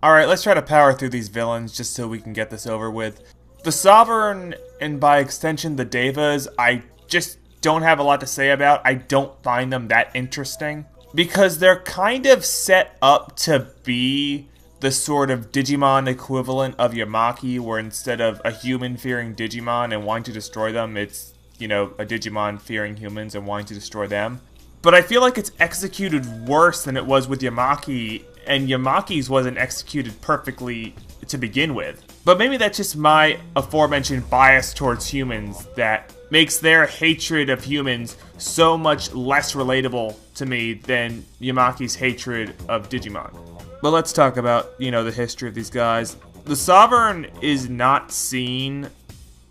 Alright, let's try to power through these villains just so we can get this over with. The Sovereign, and by extension the Devas, I just don't have a lot to say about. I don't find them that interesting. Because they're kind of set up to be the sort of Digimon equivalent of Yamaki, where instead of a human fearing Digimon and wanting to destroy them, it's, you know, a Digimon fearing humans and wanting to destroy them. But I feel like it's executed worse than it was with Yamaki, and Yamaki's wasn't executed perfectly to begin with. But maybe that's just my aforementioned bias towards humans that makes their hatred of humans so much less relatable to me than Yamaki's hatred of Digimon. But let's talk about, you know, the history of these guys. The Sovereign is not seen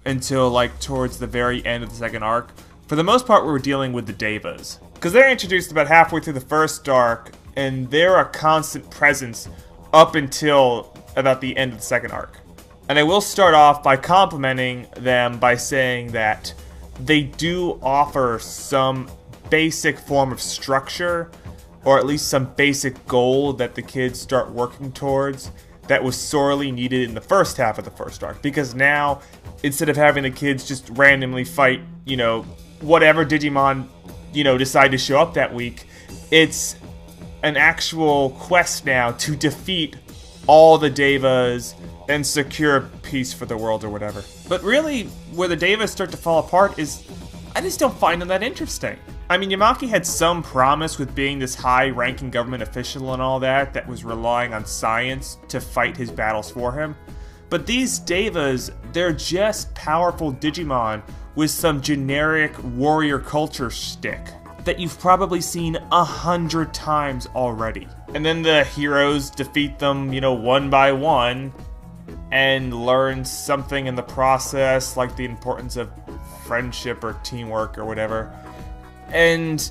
until, like, towards the very end of the second arc. For the most part, we're dealing with the Devas. Because they're introduced about halfway through the first arc, and they're a constant presence up until about the end of the second arc. And I will start off by complimenting them by saying that they do offer some basic form of structure, or at least some basic goal that the kids start working towards that was sorely needed in the first half of the first arc. Because now, instead of having the kids just randomly fight, you know, whatever Digimon, you know, decide to show up that week, it's an actual quest now to defeat all the Devas and secure peace for the world or whatever. But really, where the Devas start to fall apart is, I just don't find them that interesting. I mean, Yamaki had some promise with being this high-ranking government official and all that was relying on science to fight his battles for him. But these Devas, they're just powerful Digimon with some generic warrior culture shtick that you've probably seen 100 times already. And then the heroes defeat them, you know, one by one, and learn something in the process, like the importance of friendship or teamwork or whatever. And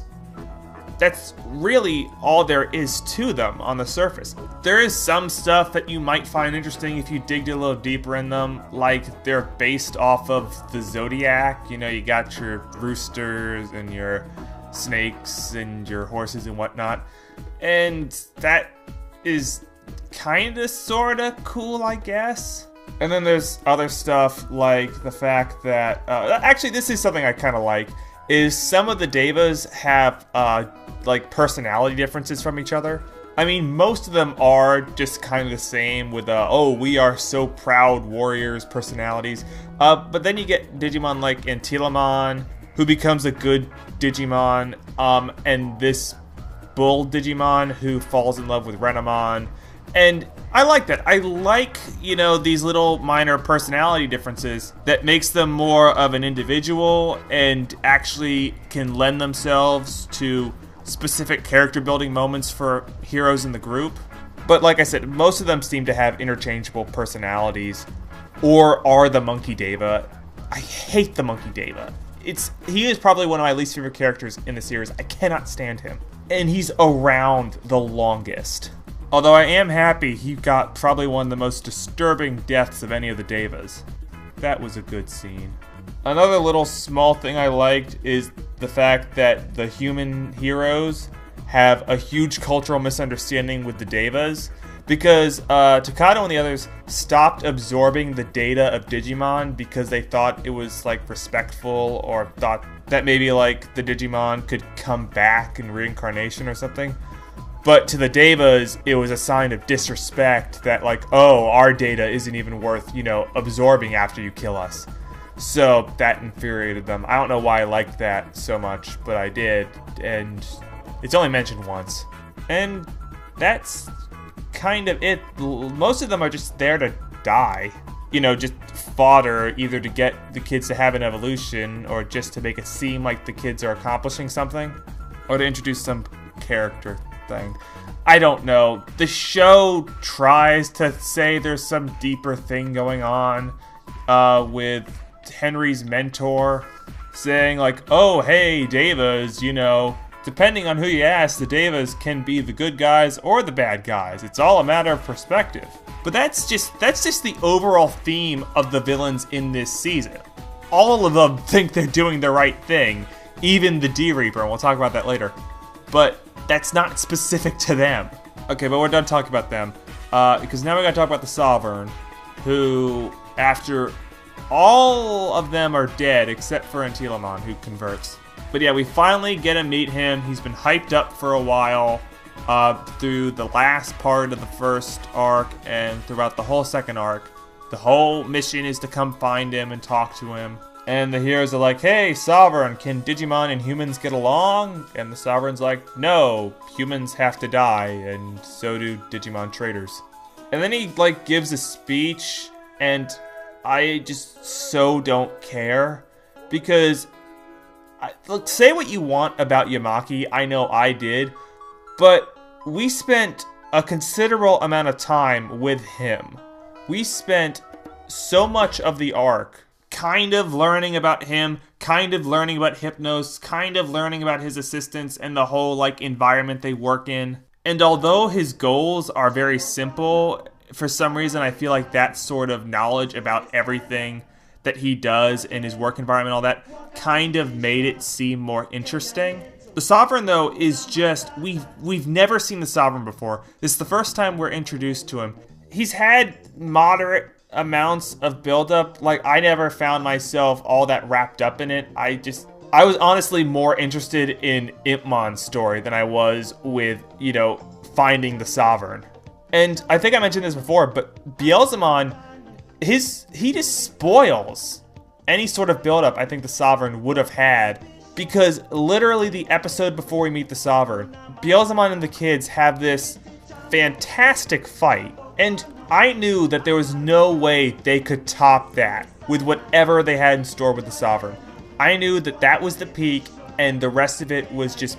that's really all there is to them on the surface. There is some stuff that you might find interesting if you dig a little deeper in them, like they're based off of the Zodiac. You know, you got your roosters and your snakes and your horses and whatnot. And that is kinda sorta cool, I guess. And then there's other stuff like the fact that, actually this is something I kinda like, is some of the Devas have, like, personality differences from each other. I mean, most of them are just kind of the same with, oh, we are so proud warriors personalities. But then you get Digimon like Antilamon, who becomes a good Digimon, and this Bull Digimon who falls in love with Renamon. And I like that. I like, you know, these little minor personality differences that makes them more of an individual and actually can lend themselves to specific character building moments for heroes in the group. But like I said, most of them seem to have interchangeable personalities or are the Monkey Deva. I hate the Monkey Deva. He is probably one of my least favorite characters in the series. I cannot stand him. And he's around the longest. Although I am happy he got probably one of the most disturbing deaths of any of the Devas. That was a good scene. Another little small thing I liked is the fact that the human heroes have a huge cultural misunderstanding with the Devas, because Takano and the others stopped absorbing the data of Digimon because they thought it was, like, respectful, or thought that maybe, like, the Digimon could come back in reincarnation or something. But to the Devas, it was a sign of disrespect that, like, oh, our data isn't even worth, you know, absorbing after you kill us. So that infuriated them. I don't know why I liked that so much, but I did, and it's only mentioned once. And that's kind of it. Most of them are just there to die. You know, just fodder, either to get the kids to have an evolution, or just to make it seem like the kids are accomplishing something, or to introduce some character thing. I don't know. The show tries to say there's some deeper thing going on with Henry's mentor saying, like, oh, hey, Devas, you know, depending on who you ask, the Devas can be the good guys or the bad guys. It's all a matter of perspective. But that's just the overall theme of the villains in this season. All of them think they're doing the right thing, even the D-Reaper, and we'll talk about that later. But that's not specific to them. Okay, but we're done talking about them. because now we gotta talk about the Sovereign, who, after all of them are dead except for Antilamon, who converts. But yeah, we finally get to meet him. He's been hyped up for a while through the last part of the first arc and throughout the whole second arc. The whole mission is to come find him and talk to him. And the heroes are like, hey, Sovereign, can Digimon and humans get along? And the Sovereign's like, no, humans have to die, and so do Digimon traders. And then he, like, gives a speech, and I just so don't care. Because, look, say what you want about Yamaki, I know I did, but we spent a considerable amount of time with him. We spent so much of the arc kind of learning about him, kind of learning about Hypnos, kind of learning about his assistants and the whole, like, environment they work in. And although his goals are very simple, for some reason I feel like that sort of knowledge about everything that he does in his work environment, all that, kind of made it seem more interesting. The Sovereign, though, is just, we've never seen the Sovereign before. This is the first time we're introduced to him. He's had moderate amounts of buildup. Like, I never found myself all that wrapped up in it. I was honestly more interested in Impmon's story than I was with, you know, finding the Sovereign. And I think I mentioned this before, but Beelzemon, he just spoils any sort of buildup I think the Sovereign would have had, because literally the episode before we meet the Sovereign, Beelzemon and the kids have this fantastic fight, and I knew that there was no way they could top that with whatever they had in store with the Sovereign. I knew that that was the peak, and the rest of it was just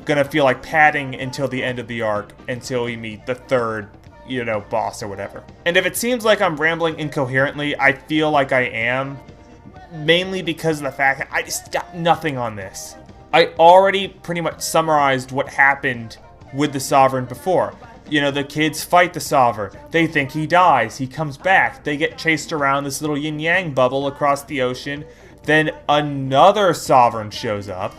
gonna feel like padding until the end of the arc, until we meet the third, you know, boss or whatever. And if it seems like I'm rambling incoherently, I feel like I am, mainly because of the fact that I just got nothing on this. I already pretty much summarized what happened with the Sovereign before. You know, the kids fight the Sovereign. They think he dies. He comes back. They get chased around this little yin-yang bubble across the ocean. Then another Sovereign shows up.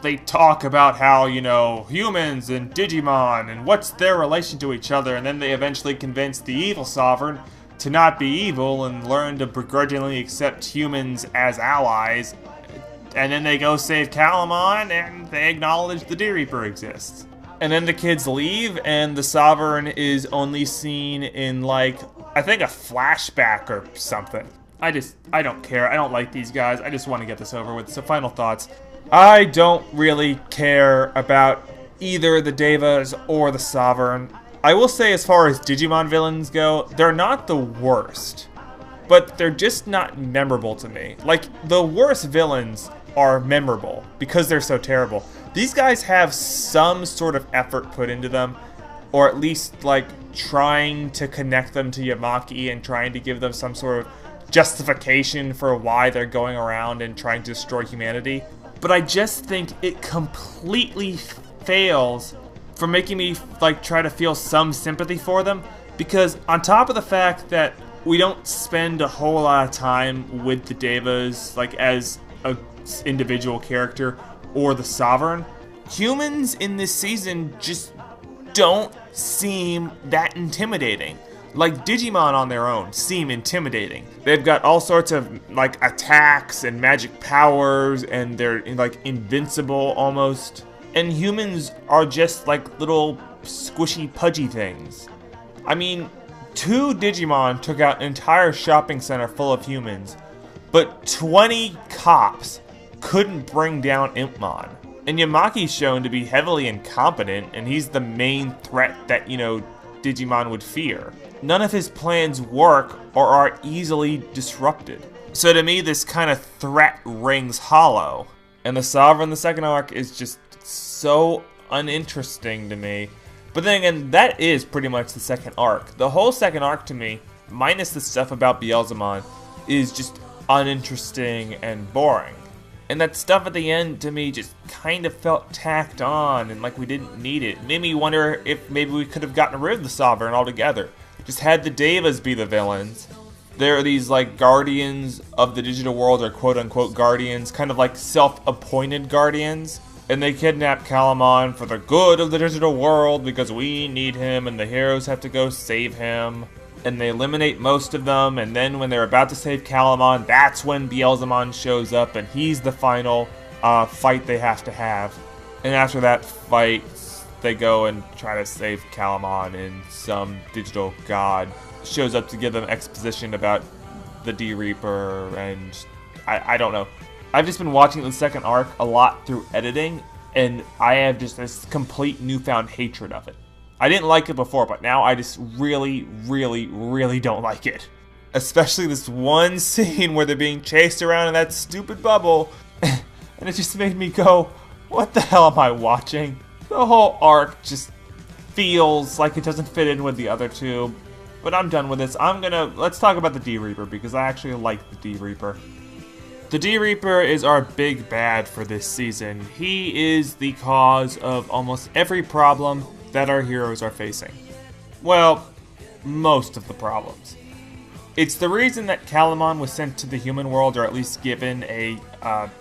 They talk about how, you know, humans and Digimon and what's their relation to each other. And then they eventually convince the evil Sovereign to not be evil and learn to begrudgingly accept humans as allies. And then they go save Calamon and they acknowledge the Deer Reaper exists. And then the kids leave, and the Sovereign is only seen in, like, I think a flashback or something. I don't care. I don't like these guys. I just want to get this over with. So final thoughts. I don't really care about either the Devas or the Sovereign. I will say, as far as Digimon villains go, they're not the worst, but they're just not memorable to me. Like, the worst villains are memorable because they're so terrible. These guys have some sort of effort put into them, or at least, like, trying to connect them to Yamaki and trying to give them some sort of justification for why they're going around and trying to destroy humanity. But I just think it completely fails for making me, like, try to feel some sympathy for them, because on top of the fact that we don't spend a whole lot of time with the Devas, like, as a individual character, or the Sovereign, humans in this season just don't seem that intimidating. Like, Digimon on their own seem intimidating. They've got all sorts of, like, attacks and magic powers, and they're, like, invincible almost. And humans are just, like, little squishy, pudgy things. I mean, 2 Digimon took out an entire shopping center full of humans, but 20 cops couldn't bring down Impmon. And Yamaki's shown to be heavily incompetent, and he's the main threat that, you know, Digimon would fear. None of his plans work or are easily disrupted. So to me, this kind of threat rings hollow. And the Sovereign, the second arc, is just so uninteresting to me. But then again, that is pretty much the second arc. The whole second arc to me, minus the stuff about Beelzemon, is just uninteresting and boring. And that stuff at the end, to me, just kind of felt tacked on and like we didn't need it. It made me wonder if maybe we could have gotten rid of the Sovereign altogether. Just had the Devas be the villains. There are these, like, guardians of the digital world, or quote-unquote guardians, kind of like self-appointed guardians, And they kidnap Calamon for the good of the digital world because we need him and the heroes have to go save him. And they eliminate most of them, and then when they're about to save Calamon, that's when Beelzemon shows up, and he's the final fight they have to have. And after that fight, they go and try to save Calamon, and some digital god shows up to give them exposition about the D-Reaper, and I don't know. I've just been watching the second arc a lot through editing, and I have just this complete newfound hatred of it. I didn't like it before, but now I just really, really, really don't like it. Especially this one scene where they're being chased around in that stupid bubble, and it just made me go, what the hell am I watching? The whole arc just feels like it doesn't fit in with the other two, but I'm done with this. Let's talk about the D-Reaper, because I actually like the D-Reaper. The D-Reaper is our big bad for this season. He is the cause of almost every problem that our heroes are facing. Well, most of the problems. It's the reason that Calamon was sent to the human world, or at least given a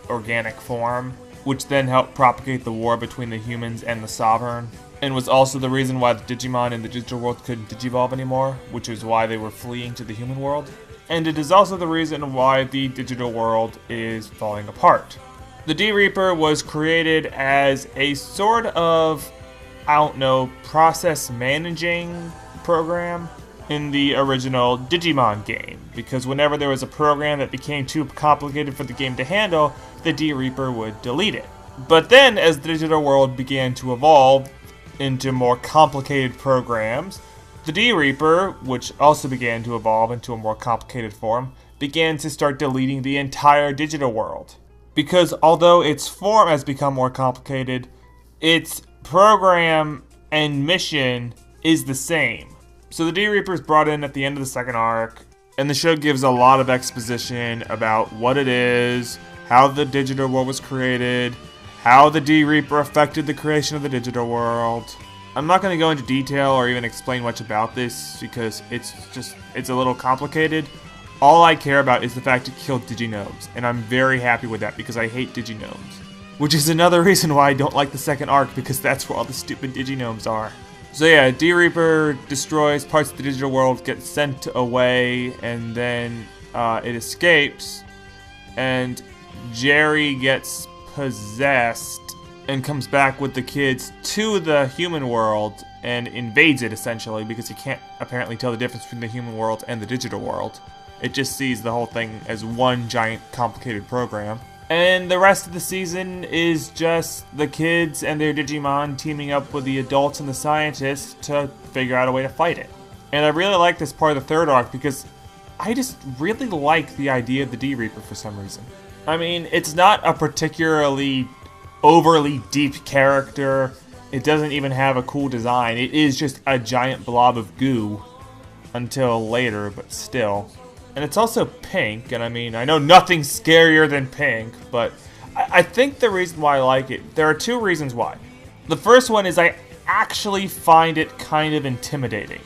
organic form, which then helped propagate the war between the humans and the Sovereign, and was also the reason why the Digimon in the digital world couldn't digivolve anymore, which is why they were fleeing to the human world. And it is also the reason why the digital world is falling apart. The D-Reaper was created as a sort of, I don't know, process managing program in the original Digimon game, because whenever there was a program that became too complicated for the game to handle, the D-Reaper would delete it. But then, as the digital world began to evolve into more complicated programs, the D-Reaper, which also began to evolve into a more complicated form, began to start deleting the entire digital world. Because although its form has become more complicated, its program and mission is the same. So the D-Reaper is brought in at the end of the second arc, and the show gives a lot of exposition about what it is, how the digital world was created, how the D-Reaper affected the creation of the digital world. I'm not going to go into detail or even explain much about this because it's a little complicated. All I care about is the fact it killed Diginomes, and I'm very happy with that because I hate Diginomes. Which is another reason why I don't like the second arc, because that's where all the stupid Diginomes are. So yeah, D-Reaper destroys parts of the digital world, gets sent away, and then it escapes, and Jerry gets possessed and comes back with the kids to the human world and invades it, essentially, because he can't apparently tell the difference between the human world and the digital world. It just sees the whole thing as one giant complicated program. And the rest of the season is just the kids and their Digimon teaming up with the adults and the scientists to figure out a way to fight it. And I really like this part of the third arc because I just really like the idea of the D-Reaper for some reason. I mean, it's not a particularly overly deep character. It doesn't even have a cool design. It is just a giant blob of goo until later, but still. And it's also pink, and I mean, I know nothing's scarier than pink, but I think the reason why I like it, there are two reasons why. The first one is I actually find it kind of intimidating.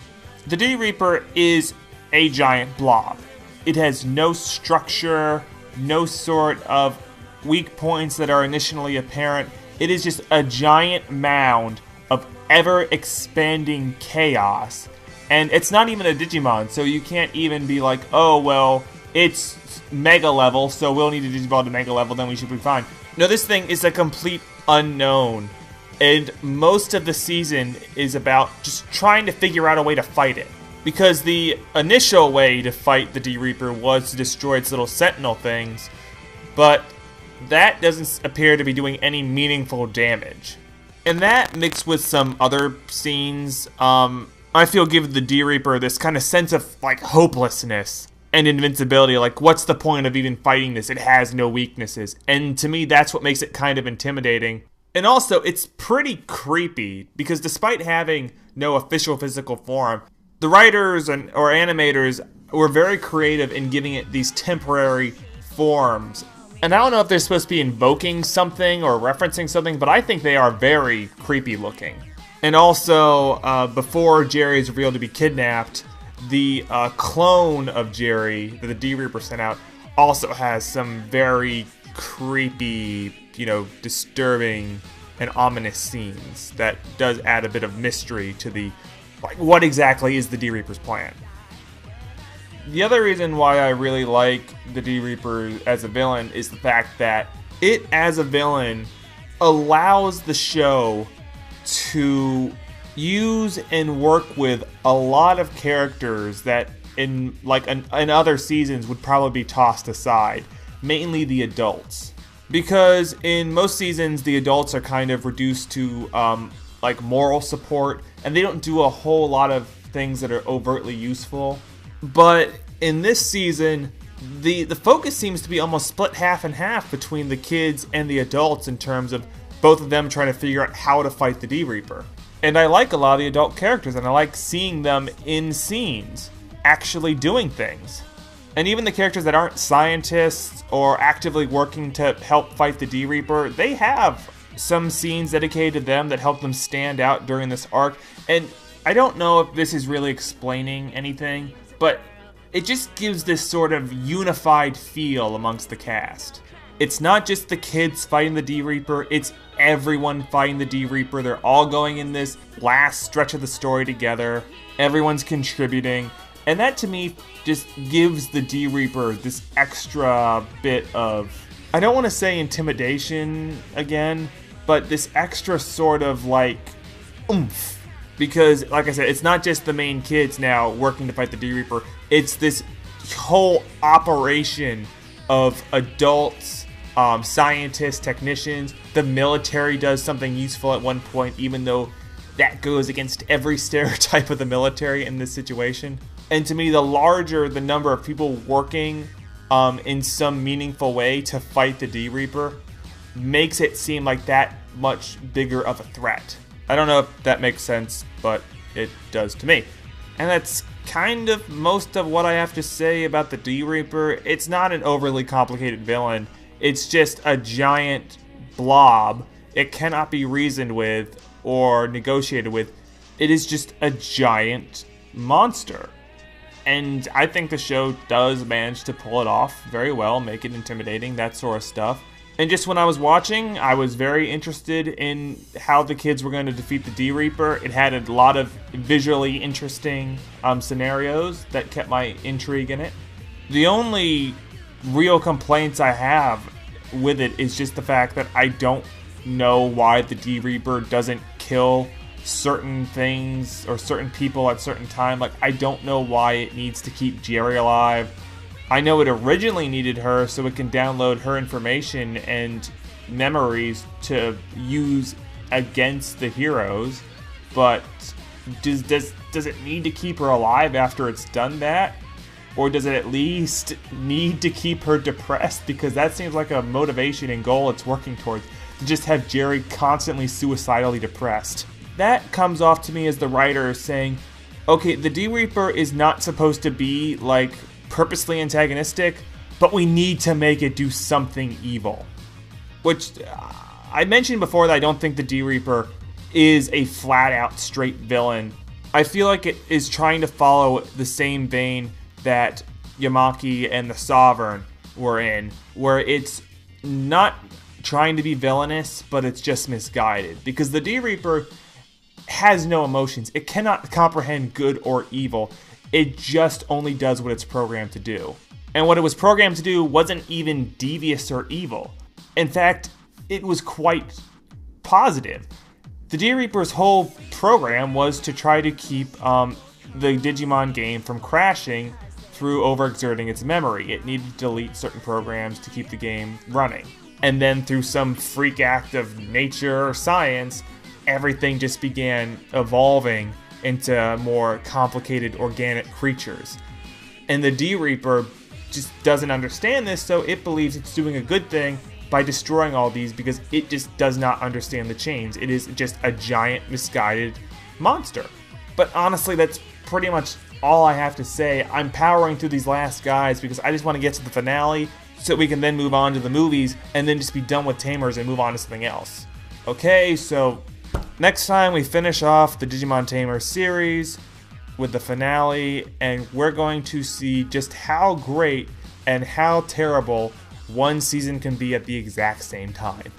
The D-Reaper is a giant blob. It has no structure, no sort of weak points that are initially apparent. It is just a giant mound of ever-expanding chaos. And it's not even a Digimon, so you can't even be like, oh, well, it's Mega level, so we'll need to Digivolve to Mega level, then we should be fine. No, this thing is a complete unknown. And most of the season is about just trying to figure out a way to fight it. Because the initial way to fight the D-Reaper was to destroy its little sentinel things, but that doesn't appear to be doing any meaningful damage. And that, mixed with some other scenes, I feel give the D-Reaper this kind of sense of, like, hopelessness and invincibility. Like, what's the point of even fighting this? It has no weaknesses. And to me, that's what makes it kind of intimidating. And also, it's pretty creepy, because despite having no official physical form, the writers or animators were very creative in giving it these temporary forms. And I don't know if they're supposed to be invoking something or referencing something, but I think they are very creepy looking. And also, before Jerry is revealed to be kidnapped, the clone of Jerry that the D-Reaper sent out also has some very creepy, disturbing and ominous scenes that does add a bit of mystery to what exactly is the D-Reaper's plan. The other reason why I really like the D-Reaper as a villain is the fact that it, as a villain, allows the show to use and work with a lot of characters that in other seasons would probably be tossed aside, mainly the adults. Because in most seasons, the adults are kind of reduced to moral support, and they don't do a whole lot of things that are overtly useful. But in this season, the focus seems to be almost split half and half between the kids and the adults in terms of both of them trying to figure out how to fight the D-Reaper. And I like a lot of the adult characters, and I like seeing them in scenes, actually doing things. And even the characters that aren't scientists or actively working to help fight the D-Reaper, they have some scenes dedicated to them that help them stand out during this arc. And I don't know if this is really explaining anything, but it just gives this sort of unified feel amongst the cast. It's not just the kids fighting the D-Reaper, it's everyone fighting the D-Reaper. They're all going in this last stretch of the story together. Everyone's contributing. And that, to me, just gives the D-Reaper this extra bit of, I don't want to say intimidation again, but this extra sort of oomph. Because, like I said, it's not just the main kids now working to fight the D-Reaper. It's this whole operation of adults, scientists, technicians. The military does something useful at one point, even though that goes against every stereotype of the military in this situation. And to me, the larger the number of people working in some meaningful way to fight the D-Reaper makes it seem like that much bigger of a threat. I don't know if that makes sense, but it does to me. And that's kind of most of what I have to say about the D-Reaper. It's not an overly complicated villain. It's just a giant blob. It cannot be reasoned with or negotiated with. It is just a giant monster. And I think the show does manage to pull it off very well, make it intimidating, that sort of stuff. And just when I was watching, I was very interested in how the kids were going to defeat the D-Reaper. It had a lot of visually interesting scenarios that kept my intrigue in it. The only real complaints I have with it is just the fact that I don't know why the D-Reaper doesn't kill certain things or certain people at certain time. I don't know why it needs to keep Jerry alive. I know it originally needed her so it can download her information and memories to use against the heroes, but does it need to keep her alive after it's done that? Or does it at least need to keep her depressed? Because that seems like a motivation and goal it's working towards, to just have Jerry constantly suicidally depressed. That comes off to me as the writer saying, okay, the D-Reaper is not supposed to be purposely antagonistic, but we need to make it do something evil. Which, I mentioned before that I don't think the D-Reaper is a flat-out straight villain. I feel like it is trying to follow the same vein that Yamaki and the Sovereign were in, where it's not trying to be villainous, but it's just misguided. Because the D-Reaper has no emotions. It cannot comprehend good or evil. It just only does what it's programmed to do. And what it was programmed to do wasn't even devious or evil. In fact, it was quite positive. The D-Reaper's whole program was to try to keep the Digimon game from crashing through overexerting its memory. It needed to delete certain programs to keep the game running. And then through some freak act of nature or science, everything just began evolving into more complicated organic creatures. And the D-Reaper just doesn't understand this, so it believes it's doing a good thing by destroying all these because it just does not understand the chains. It is just a giant misguided monster. But honestly, that's pretty much all I have to say. I'm powering through these last guys because I just want to get to the finale so we can then move on to the movies and then just be done with Tamers and move on to something else. Okay, so next time we finish off the Digimon Tamers series with the finale, and we're going to see just how great and how terrible one season can be at the exact same time.